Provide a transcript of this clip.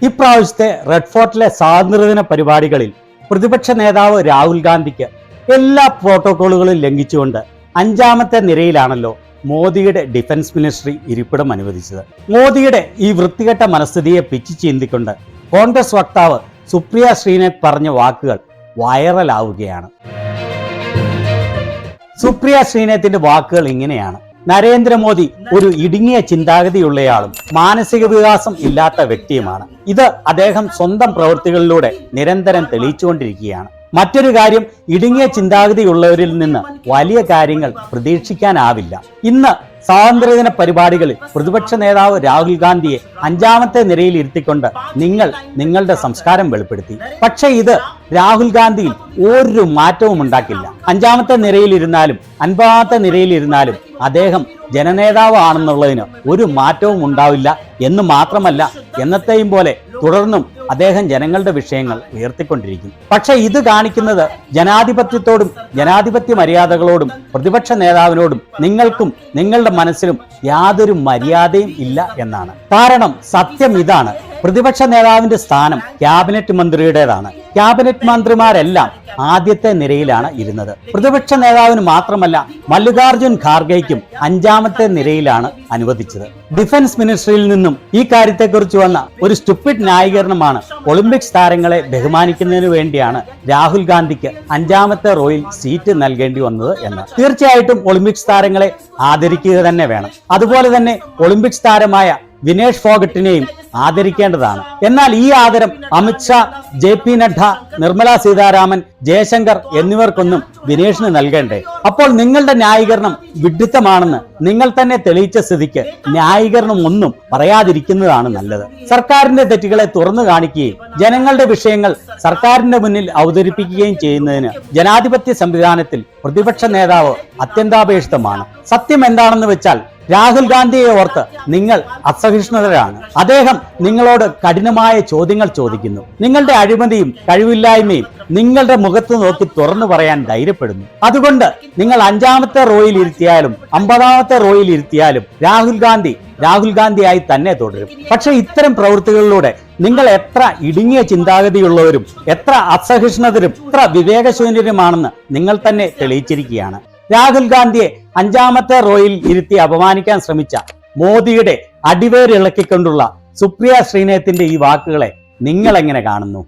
ഇപ്രാവശ്യത്തെ റെഡ് ഫോർട്ടിലെ സ്വാതന്ത്ര്യദിന പരിപാടികളിൽ പ്രതിപക്ഷ നേതാവ് രാഹുൽ ഗാന്ധിക്ക് എല്ലാ പ്രോട്ടോക്കോളുകളും ലംഘിച്ചുകൊണ്ട് 5ാമത്തെ നിരയിലാണല്ലോ മോദിയുടെ ഡിഫൻസ് മിനിസ്ട്രി ഇരിപ്പിടം അനുവദിച്ചത്. മോദിയുടെ ഈ വൃത്തികെട്ട മനസ്ഥിതിയെ പിച്ചു ചീന്തിക്കൊണ്ട് കോൺഗ്രസ് വക്താവ് സുപ്രിയ ശ്രീനാഥ് പറഞ്ഞ വാക്കുകൾ വൈറലാവുകയാണ്. സുപ്രിയ ശ്രീനാഥിന്റെ വാക്കുകൾ ഇങ്ങനെയാണ്: നരേന്ദ്രമോദി ഒരു ഇടുങ്ങിയ ചിന്താഗതിയുള്ളയാളും മാനസിക വികാസം ഇല്ലാത്ത വ്യക്തിയുമാണ്. ഇത് അദ്ദേഹം സ്വന്തം പ്രവൃത്തികളിലൂടെ നിരന്തരം തെളിയിച്ചുകൊണ്ടിരിക്കുകയാണ്. മറ്റൊരു കാര്യം, ഇടുങ്ങിയ ചിന്താഗതിയുള്ളവരിൽ നിന്ന് വലിയ കാര്യങ്ങൾ പ്രതീക്ഷിക്കാനാവില്ല. ഇന്ന് സ്വാതന്ത്ര്യദിന പരിപാടികളിൽ പ്രതിപക്ഷ നേതാവ് രാഹുൽ ഗാന്ധിയെ 5ാമത്തെ നിരയിൽ ഇരുത്തിക്കൊണ്ട് നിങ്ങളുടെ സംസ്കാരം വെളിപ്പെടുത്തി. പക്ഷേ ഇത് രാഹുൽ ഗാന്ധിയിൽ ഒരു മാറ്റവും ഉണ്ടാക്കില്ല. 5ാമത്തെ നിരയിലിരുന്നാലും 50ാമത്തെ നിരയിലിരുന്നാലും അദ്ദേഹം ജനനേതാവ് ആണെന്നുള്ളതിന് ഒരു മാറ്റവും ഉണ്ടാവില്ല എന്ന് മാത്രമല്ല, എന്നത്തെയും പോലെ തുടർന്നും അദ്ദേഹം ജനങ്ങളുടെ വിഷയങ്ങൾ ഉയർത്തിക്കൊണ്ടിരിക്കും. പക്ഷെ ഇത് കാണിക്കുന്നത് ജനാധിപത്യത്തോടും ജനാധിപത്യ മര്യാദകളോടും പ്രതിപക്ഷ നേതാവിനോടും നിങ്ങൾക്കും നിങ്ങളുടെ മനസ്സിലും യാതൊരു മര്യാദയും ഇല്ല എന്നാണ്. കാരണം സത്യം ഇതാണ്: പ്രതിപക്ഷ നേതാവിന്റെ സ്ഥാനം ക്യാബിനറ്റ് മന്ത്രിയുടേതാണ്. ക്യാബിനറ്റ് മന്ത്രിമാരെല്ലാം ആദ്യത്തെ നിരയിലാണ് ഇരുന്നത്. പ്രതിപക്ഷ നേതാവിന് മാത്രമല്ല, മല്ലികാർജുൻ ഖാർഗെയ്ക്കും 5ാമത്തെ നിരയിലാണ് അനുവദിച്ചത്. ഡിഫൻസ് മിനിസ്ട്രിയിൽ നിന്നും ഈ കാര്യത്തെക്കുറിച്ച് വന്ന ഒരു സ്റ്റുപ്പിഡ് ന്യായീകരണമാണ് ഒളിമ്പിക്സ് താരങ്ങളെ ബഹുമാനിക്കുന്നതിന് വേണ്ടിയാണ് രാഹുൽ ഗാന്ധിക്ക് 5ാമത്തെ റോയിൽ സീറ്റ് നൽകേണ്ടി വന്നത് എന്ന്. തീർച്ചയായിട്ടും ഒളിമ്പിക്സ് താരങ്ങളെ ആദരിക്കുക തന്നെ വേണം. അതുപോലെ തന്നെ ഒളിമ്പിക്സ് താരമായ വിനേഷ് ഫോഗട്ടിനെയും ആദരിക്കേണ്ടതാണ്. എന്നാൽ ഈ ആദരം അമിത്ഷാ, JP നഡ്ഡ, നിർമ്മല സീതാരാമൻ, ജയശങ്കർ എന്നിവർക്കൊന്നും വിനേഷിന് നൽകണ്ടേ? അപ്പോൾ നിങ്ങളുടെ ന്യായീകരണം വിഡ്ഢിത്തമാണെന്ന് നിങ്ങൾ തന്നെ തെളിയിച്ച സ്ഥിതിക്ക് ന്യായീകരണം ഒന്നും പറയാതിരിക്കുന്നതാണ് നല്ലത്. സർക്കാരിന്റെ തെറ്റുകളെ തുറന്നു കാണിക്കുകയും ജനങ്ങളുടെ വിഷയങ്ങൾ സർക്കാരിന്റെ മുന്നിൽ അവതരിപ്പിക്കുകയും ചെയ്യുന്നതിന് ജനാധിപത്യ സംവിധാനത്തിൽ പ്രതിപക്ഷ നേതാവ് അത്യന്താപേക്ഷിതമാണ്. സത്യം എന്താണെന്ന് വെച്ചാൽ, രാഹുൽ ഗാന്ധിയെ ഓർത്ത് നിങ്ങൾ അസഹിഷ്ണുതരാണ്. അദ്ദേഹം നിങ്ങളോട് കഠിനമായ ചോദ്യങ്ങൾ ചോദിക്കുന്നു. നിങ്ങളുടെ അഴിമതിയും കഴിവില്ലായ്മയും നിങ്ങളുടെ മുഖത്ത് നോക്കി തുറന്നു പറയാൻ ധൈര്യപ്പെടുന്നു. അതുകൊണ്ട് നിങ്ങൾ 5ാമത്തെ റോയിൽ ഇരുത്തിയാലും 50ാമത്തെ റോയിൽ ഇരുത്തിയാലും രാഹുൽ ഗാന്ധിയായി തന്നെ തുടരും. പക്ഷെ ഇത്തരം പ്രവൃത്തികളിലൂടെ നിങ്ങൾ എത്ര ഇടുങ്ങിയ ചിന്താഗതിയുള്ളവരും എത്ര അസഹിഷ്ണുതരും എത്ര വിവേകശൂന്യരുമാണെന്ന് നിങ്ങൾ തന്നെ തെളിയിച്ചിരിക്കുകയാണ്. രാഹുൽ ഗാന്ധിയെ 5ാമത്തെ റോയിൽ ഇരുത്തി അപമാനിക്കാൻ ശ്രമിച്ച മോദിയുടെ അടിവേരിളക്കിക്കൊണ്ടുള്ള സുപ്രിയ ശ്രീനാഥിന്റെ ഈ വാക്കുകളെ നിങ്ങൾ എങ്ങനെ കാണുന്നു?